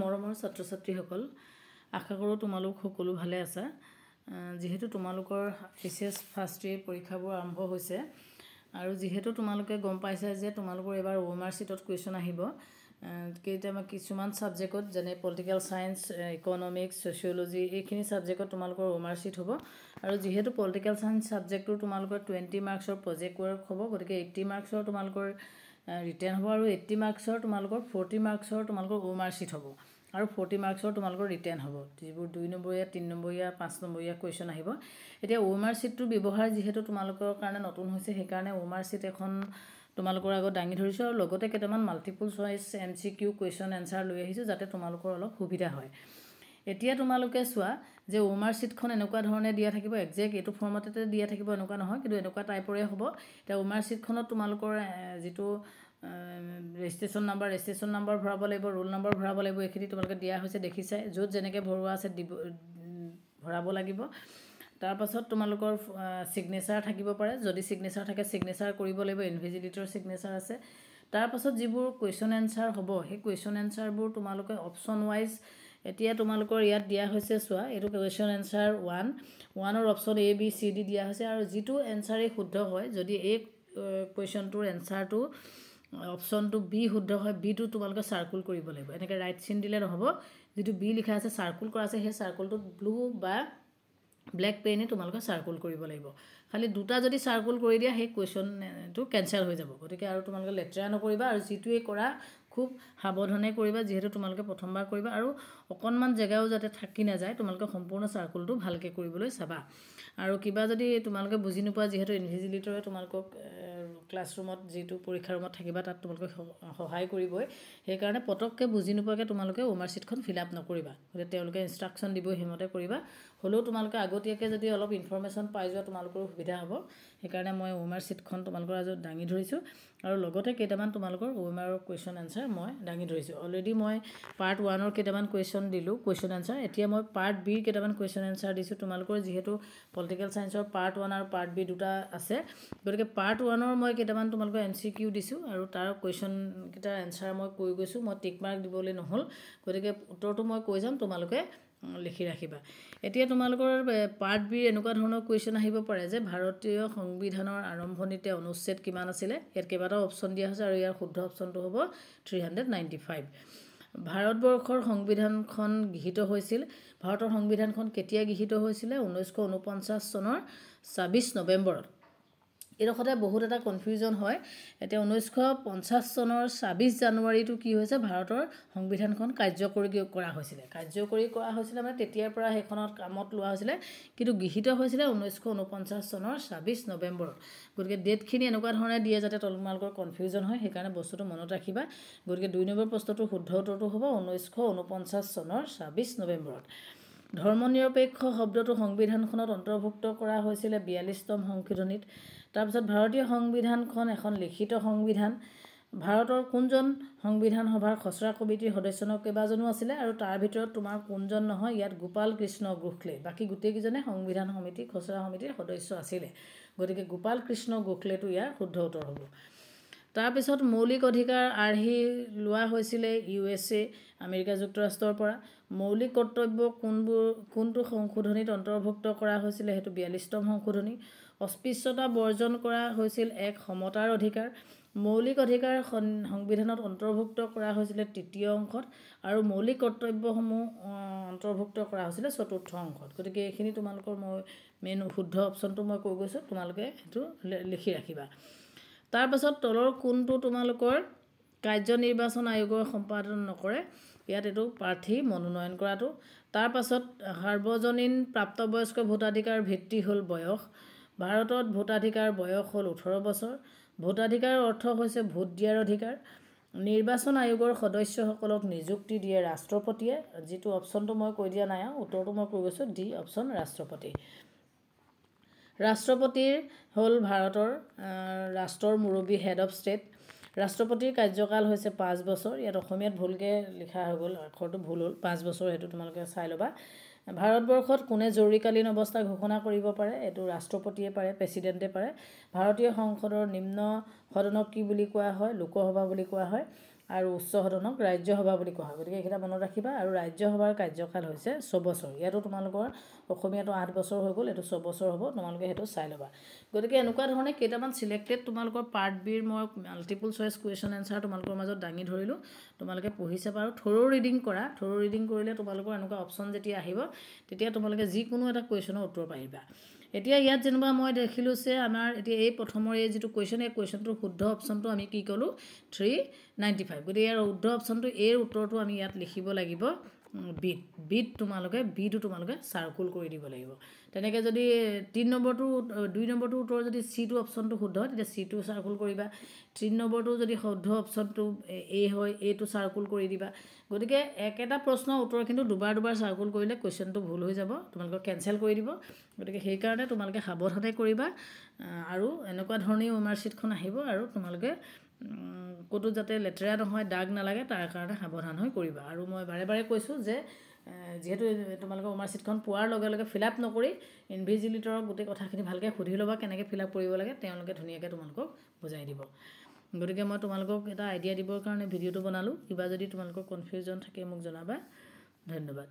মৰমৰ ছাত্ৰ ছাত্ৰীসকল, আশা কৰোঁ তোমালোক সকলো ভালে আছা। যিহেতু তোমালোকৰ এইচএছ ফাৰ্ষ্ট ইয়েৰ পৰীক্ষাবোৰ আৰম্ভ হৈছে আৰু যিহেতু তোমালোকে গম পাইছা যে তোমালোকৰ এবাৰ ওএমআৰ চিটত কুৱেশ্যন আহিব কিছুমান ছাবজেক্টত, যেনে পলিটিকেল ছায়েন্স, ইকনমিক্স, ছ'চিয়'লজি, এইখিনি ছাবজেক্টত তোমালোকৰ ওএমআৰ চিট হ'ব। আৰু যিহেতু পলিটিকেল ছায়েন্স ছাবজেক্টটো তোমালোকৰ 20 মাৰ্কছৰ প্ৰজেক্ট ৱৰ্ক হ'ব, গতিকে 80 মাৰ্কছৰ তোমালোকৰ ৰিটেন হ'ব আৰু 80 মাৰ্কছৰ তোমালোকৰ 40 মাৰ্কছৰ তোমালোকৰ ওএমআৰ চিট হ'ব আৰু 40 মাৰ্কছৰ তোমালোকৰ ৰিটেন হ'ব, যিবোৰ 2 নম্বৰীয়া, 3 নম্বৰীয়া, 5 নম্বৰীয়া কুৱেশ্যন আহিব। এতিয়া ওএমআৰ চিটটোৰ ব্যৱহাৰ যিহেতু তোমালোকৰ কাৰণে নতুন হৈছে, সেইকাৰণে ওএমআৰ চিট এখন তোমালোকৰ আগত দাঙি ধৰিছোঁ আৰু লগতে কেইটামান multiple choice MCQ question answer লৈ আহিছোঁ, যাতে তোমালোকৰ অলপ সুবিধা হয়। এতিয়া তোমালোকে চোৱা যে ওএমআৰ চিটখন এনেকুৱা ধৰণে দিয়া থাকিব, একজেক্ট এইটো ফৰ্মেটতে দিয়া থাকিব এনেকুৱা নহয়, কিন্তু এনেকুৱা টাইপৰে হ'ব। এতিয়া ওএমআৰ চিটখনত তোমালোকৰ যিটো ৰেজিষ্ট্ৰেশ্যন নাম্বাৰ ভৰাব লাগিব, ৰোল নাম্বাৰ ভৰাব লাগিব, এইখিনি তোমালোকে দিয়া হৈছে দেখিছাই। য'ত যেনেকৈ ভৰোৱা আছে ভৰাব লাগিব। তাৰপাছত তোমালোকৰ ছিগনেচাৰ থাকিব পাৰে, যদি ছিগনেচাৰ থাকে ছিগনেচাৰ কৰিব লাগিব, ইনভিজিলেটৰ ছিগনেচাৰ আছে। তাৰপাছত যিবোৰ কুৱেশ্যন এনচাৰ হ'ব, সেই কুৱেশ্যন এনচাৰবোৰ তোমালোকে অপশ্যন ৱাইজ, এতিয়া তোমালোকৰ ইয়াত দিয়া হৈছে চোৱা, এইটো কুৱেশ্যন এনচাৰ 1ৰ অপশ্যন ABCD দিয়া হৈছে আৰু যিটো এনচাৰেই শুদ্ধ হয়, যদি এই কুৱেশ্যনটোৰ এনচাৰটো অপশ্যনটো B শুদ্ধ হয়, Bটো তোমালোকে চাৰ্কুল কৰিব লাগিব। এনেকৈ ৰাইট চিন দিলে নহ'ব, যিটো B লিখা আছে চাৰ্কুল কৰা আছে, সেই চাৰ্কুলটোত ব্লু বা ব্লেক পেনে তোমালোকে চাৰ্কুল কৰিব লাগিব। খালি দুটা যদি চাৰ্কুল কৰি দিয়া, সেই কুৱেশ্যনটো কেঞ্চেল হৈ যাব। গতিকে আৰু তোমালোকে লেতেৰা নকৰিবা আৰু যিটোৱে কৰা খুব সাৱধানে কৰিবা, যিহেতু তোমালোকে প্ৰথমবাৰ কৰিবা আৰু অকণমান জেগাও যাতে থাকি নাযায়, তোমালোকে সম্পূৰ্ণ চাৰ্কুলটো ভালকৈ কৰিবলৈ চাবা। আৰু কিবা যদি তোমালোকে বুজি নোপোৱা, যিহেতু ইনভিজিলেটৰে তোমালোকক ক্লাছৰুমত যিটো পৰীক্ষা ৰুমত থাকিবা তাত তোমালোকে সহায় কৰিবই, সেইকাৰণে পটককৈ বুজি নোপোৱাকৈ তোমালোকে ওএমআৰ চিটখন ফিল আপ নকৰিবা। গতিকে তেওঁলোকে ইনষ্ট্ৰাকশ্যন দিব, সেইমতে কৰিবা। হ'লেও তোমালোকে আগতীয়াকৈ যদি অলপ ইনফৰ্মেশ্যন পাই যোৱা, তোমালোকৰো সুবিধা হ'ব। সেইকাৰণে মই ওএমআৰ চিটখন তোমালোকৰ আগত দাঙি ধৰিছোঁ আৰু লগতে কেইটামান তোমালোকৰ ওএমআৰৰ কুৱেশ্যন এনচাৰ মই দাঙি ধৰিছোঁ। অলৰেডি মই পাৰ্ট 1ৰ কেইটামান কুৱেশ্যন দিলোঁ, কুৱেশ্যন এনচাৰ। এতিয়া মই পাৰ্ট Bৰ কেইটামান কুৱেশ্যন এনচাৰ দিছোঁ। তোমালোকৰ যিহেতু পলিটিকেল ছায়েন্সৰ পাৰ্ট 1 আৰু পাৰ্ট B দুটা আছে, গতিকে পাৰ্ট 1ৰ মই কেইটামান তোমালোকৰ MCQ দিছোঁ আৰু তাৰ কুৱেশ্যনকেইটাৰ এনচাৰ মই কৈ গৈছোঁ। মই টিক মাৰ্ক দিবলৈ নহ'ল, গতিকে উত্তৰটো মই কৈ যাম, তোমালোকে লিখি ৰাখিবা। এতিয়া তোমালোকৰ পাৰ্ট Bৰ এনেকুৱা ধৰণৰ কুৱেশ্যন আহিব পাৰে যে ভাৰতীয় সংবিধানৰ আৰম্ভণিতে অনুচ্ছেদ কিমান আছিলে। ইয়াত কেইবাটাও অপশ্যন দিয়া হৈছে আৰু ইয়াৰ শুদ্ধ অপশ্যনটো হ'ব 395। ভাৰতবৰ্ষৰ সংবিধানখন গৃহীত হৈছিল, ভাৰতৰ সংবিধানখন কেতিয়া গৃহীত হৈছিলে? 1949 চনৰ 26 নৱেম্বৰত। এইডোখৰতে বহুত এটা কনফিউজন হয়। এতিয়া 1950 চনৰ 26 জানুৱাৰীটো কি হৈছে, ভাৰতৰ সংবিধানখন কাৰ্যকৰী কৰা হৈছিলে। কাৰ্যকৰী কৰা হৈছিলে মানে তেতিয়াৰ পৰা সেইখনত কামত লোৱা হৈছিলে, কিন্তু গৃহীত হৈছিলে 1949 চনৰ 26 নৱেম্বৰত। গতিকে ডেটখিনি এনেকুৱা ধৰণে দিয়ে যাতে তোমালোকৰ কনফিউজন হয়, সেইকাৰণে বস্তুটো মনত ৰাখিবা। গতিকে 2 নম্বৰ প্ৰশ্নটোৰ শুদ্ধ উত্তৰটো হ'ব 1949 চনৰ 26 নৱেম্বৰত। ধৰ্মনিৰপেক্ষ শব্দটো সংবিধানখনত অন্তৰ্ভুক্ত কৰা হৈছিলে 42তম সংশোধনীত। তাৰপিছত ভাৰতীয় সংবিধানখন এখন লিখিত সংবিধান। ভাৰতৰ কোনজন সংবিধান সভাৰ খচৰা কমিটিৰ সদস্য কেইবাজনো আছিলে আৰু তাৰ ভিতৰত তোমাৰ কোনজন নহয়, ইয়াত গোপাল কৃষ্ণ গোখলে, বাকী গোটেইকেইজনে সংবিধান সমিতি খচৰা সমিতিৰ সদস্য আছিলে। গতিকে গোপাল কৃষ্ণ গোখলেটো ইয়াৰ শুদ্ধ উত্তৰ হ'ব। তাৰপিছত মৌলিক অধিকাৰ আৰ্হি লোৱা হৈছিলে USA, আমেৰিকা যুক্তৰাষ্ট্ৰৰ পৰা। মৌলিক কৰ্তব্য কোনটো সংশোধনীত অন্তৰ্ভুক্ত কৰা হৈছিলে? সেইটো 42তম সংশোধনী। অস্পৃশ্যতা বৰ্জন কৰা হৈছিল এক সমতাৰ অধিকাৰ। মৌলিক অধিকাৰ সংবিধানত অন্তৰ্ভুক্ত কৰা হৈছিলে 3য় অংশত আৰু মৌলিক কৰ্তব্যসমূহ অন্তৰ্ভুক্ত কৰা হৈছিলে 4ৰ্থ অংশত। গতিকে এইখিনি তোমালোকৰ মই মেইন শুদ্ধ অপশ্যনটো মই কৈ গৈছোঁ, তোমালোকে সেইটো লিখি ৰাখিবা। তাৰপাছত তলৰ কোনটো তোমালোকৰ কাৰ্যনিৰ্বাচন আয়োগৰ সম্পাদন নকৰে? ইয়াত এইটো প্ৰাৰ্থী মনোনয়ন কৰাটো। তাৰপাছত সাৰ্বজনীন প্ৰাপ্তবয়স্ক ভোটাধিকাৰ ভিত্তি হ'ল বয়স। ভাৰতত ভোটাধিকাৰ বয়স হ'ল 18 বছৰ। ভোটাধিকাৰৰ অৰ্থ হৈছে ভোট দিয়াৰ অধিকাৰ। নিৰ্বাচন আয়োগৰ সদস্যসকলক নিযুক্তি দিয়ে ৰাষ্ট্ৰপতিয়ে, যিটো অপশ্যনটো মই কৈ দিয়া নাই আৰু উত্তৰটো মই কৈ গৈছোঁ D অপশ্যন, ৰাষ্ট্ৰপতি। ৰাষ্ট্ৰপতিৰ হ'ল ভাৰতৰ ৰাষ্ট্ৰৰ মুৰব্বী, হেড অফ ষ্টেট। ৰাষ্ট্ৰপতিৰ কাৰ্যকাল হৈছে 5 বছৰ। ইয়াত অসমীয়াত ভুলকৈ লিখা হৈ গ'ল, আখৰটো ভুল হ'ল, 5 বছৰ, সেইটো তোমালোকে চাই ল'বা। ভাৰতবৰ্ষত কোনে জৰুৰীকালীন অৱস্থা ঘোষণা কৰিব পাৰে? এইটো ৰাষ্ট্ৰপতিয়ে পাৰে, প্ৰেছিডেণ্টে পাৰে। ভাৰতীয় সংসদৰ নিম্ন সদনক কি বুলি কোৱা হয়? লোকসভা বুলি কোৱা হয়। আৰু উচ্চ সদনক ৰাজ্যসভা বুলি কোৱা হয়। গতিকে এইকেইটা মনত ৰাখিবা। আৰু ৰাজ্যসভাৰ কাৰ্যকাল হৈছে 6 বছৰ। ইয়াতো তোমালোকৰ অসমীয়াটো 8 বছৰ হৈ গ'ল, এইটো 6 বছৰ হ'ব, তোমালোকে সেইটো চাই ল'বা। গতিকে এনেকুৱা ধৰণে কেইটামান চিলেক্টেড তোমালোকৰ পাৰ্ট বিৰ মই মাল্টিপল চইচ কুৱেশ্যন এনচাৰ তোমালোকৰ মাজত দাঙি ধৰিলোঁ। তোমালোকে পঢ়ি চাবা আৰু থ'ৰ' ৰিডিং কৰা। থ'ৰ' ৰিডিং কৰিলে তোমালোকৰ এনেকুৱা অপশ্যন যেতিয়া আহিব তেতিয়া তোমালোকে যিকোনো এটা কুৱেশ্যনৰ উত্তৰ পাৰিবা। এতিয়া ইয়াত যেনিবা মই দেখিলোঁ যে আমাৰ এতিয়া এই প্ৰথমৰ এই যিটো কুৱেশ্যন, এই কুৱেশ্যনটোৰ শুদ্ধ অপশ্যনটো আমি কি ক'লোঁ 395। গতিকে ইয়াৰ শুদ্ধ অপশ্যনটো এই উত্তৰটো আমি ইয়াত লিখিব লাগিব বিটো তোমালোকে চাৰ্কুল কৰি দিব লাগিব। তেনেকৈ যদি 2 নম্বৰটো উত্তৰ যদি চিটো অপশ্যনটো শুদ্ধ হয় তেতিয়া চিটো চাৰ্কুল কৰিবা। 3 নম্বৰটো যদি শুদ্ধ অপশ্যনটো এ হয়, এইটো চাৰ্কুল কৰি দিবা। গতিকে একেটা প্ৰশ্নৰ উত্তৰ কিন্তু দুবাৰ চাৰ্কুল কৰিলে কুৱেশ্যনটো ভুল হৈ যাব, তোমালোকক কেঞ্চেল কৰি দিব। গতিকে সেইকাৰণে তোমালোকে সাৱধানে কৰিবা। আৰু এনেকুৱা ধৰণেই মাৰ্কশ্বিটখন আহিব আৰু তোমালোকে ক'তো যাতে লেতেৰা নহয়, দাগ নালাগে, তাৰ কাৰণে সাৱধান হৈ কৰিবা। আৰু মই বাৰে কৈছোঁ যে যিহেতু তোমালোকে মাৰ্কশ্বিটখন পোৱাৰ লগে লগে ফিল আপ নকৰি ইনভিজিলেটৰৰ গোটেই কথাখিনি ভালকৈ সুধি ল'বা কেনেকৈ ফিল আপ কৰিব লাগে, তেওঁলোকে ধুনীয়াকৈ তোমালোকক বুজাই দিব। গতিকে মই তোমালোকক এটা আইডিয়া দিবৰ কাৰণে ভিডিঅ'টো বনালোঁ। কিবা যদি তোমালোকৰ কনফিউজন থাকে মোক জনাবা। ধন্যবাদ।